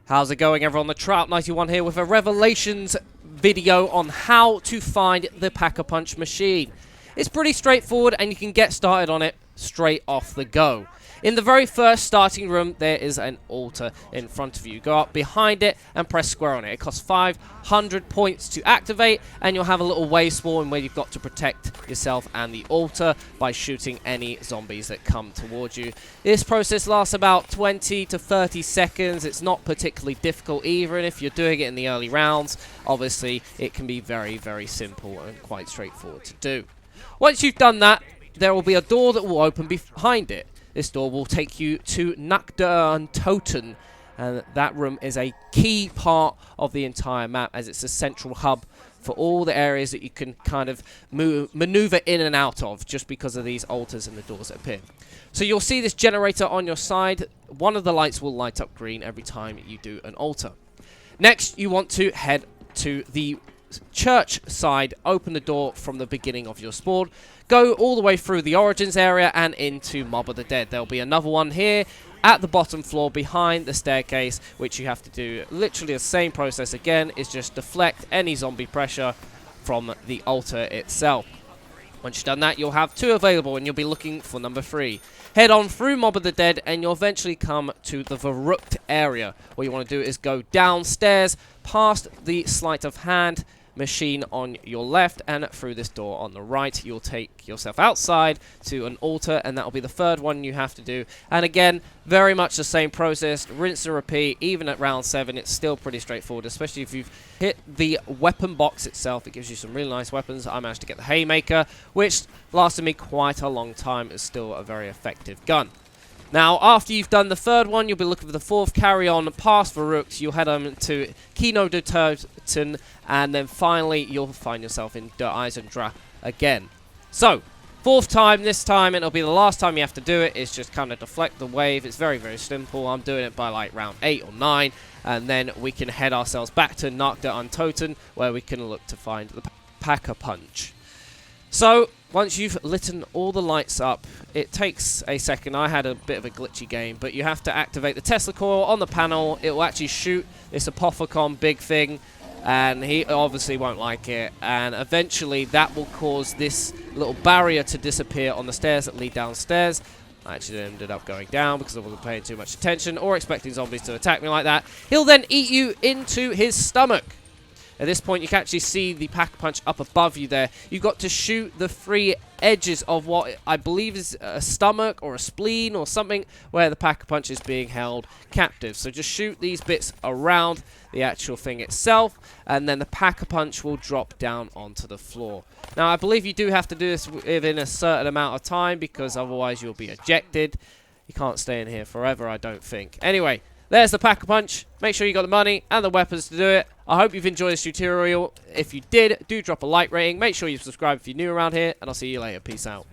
How's it going, everyone? The Trout91 here with a Revelations video on how to find the Pack-a-Punch machine. It's pretty straightforward and you can get started on it straight off the go. In the very first starting room, there is an altar in front of you. Go up behind it and press square on it. It costs 500 points to activate, and you'll have a little wave spawn where you've got to protect yourself and the altar by shooting any zombies that come towards you. This process lasts about 20 to 30 seconds. It's not particularly difficult either, and if you're doing it in the early rounds, obviously it can be very, very simple and quite straightforward to do. Once you've done that, there will be a door that will open behind it. This door will take you to Toten, and that room is a key part of the entire map as it's a central hub for all the areas that you can kind of maneuver in and out of just because of these altars and the doors that appear. So you'll see this generator on your side. One of the lights will light up green every time you do an altar. Next, you want to head to the church side, open the door from the beginning of your spawn, go all the way through the origins area and into Mob of the Dead. There'll be another one here at the bottom floor behind the staircase, which you have to do literally the same process again, is just deflect any zombie pressure from the altar itself. Once you've done that, you'll have 2 available and you'll be looking for number 3. Head on through Mob of the Dead and you'll eventually come to the Verrückt area. What you want to do is go downstairs past the sleight of hand machine on your left, and through this door on the right you'll take yourself outside to an altar, and that'll be the 3rd one you have to do. And again, very much the same process, rinse and repeat. Even at round 7 it's still pretty straightforward, especially if you've hit the weapon box itself. It gives you some really nice weapons. I managed to get the haymaker, which lasted me quite a long time. It's still a very effective gun. Now, after you've done the 3rd one, you'll be looking for the 4th, carry on past Verrückt, you'll head on to Toten, and then finally you'll find yourself in Der Eisendra again. So, 4th time, this time, and it'll be the last time you have to do it. It's just kind of deflect the wave. It's very, very simple. I'm doing it by like round 8 or 9, and then we can head ourselves back to Toten, where we can look to find the Pack-a-Punch. So, once you've lit all the lights up, it takes a second. I had a bit of a glitchy game, but you have to activate the Tesla coil on the panel. It will actually shoot this Apophicon big thing, and he obviously won't like it. And eventually, that will cause this little barrier to disappear on the stairs that lead downstairs. I actually ended up going down because I wasn't paying too much attention or expecting zombies to attack me like that. He'll then eat you into his stomach. At this point, you can actually see the Pack-a-Punch up above you there. You've got to shoot the 3 edges of what I believe is a stomach or a spleen or something where the Pack-a-Punch is being held captive. So just shoot these bits around the actual thing itself, and then the Pack-a-Punch will drop down onto the floor. Now, I believe you do have to do this within a certain amount of time because otherwise you'll be ejected. You can't stay in here forever, I don't think. Anyway, there's the Pack-a-Punch. Make sure you got the money and the weapons to do it. I hope you've enjoyed this tutorial. If you did, do drop a like rating. Make sure you subscribe if you're new around here, and I'll see you later. Peace out.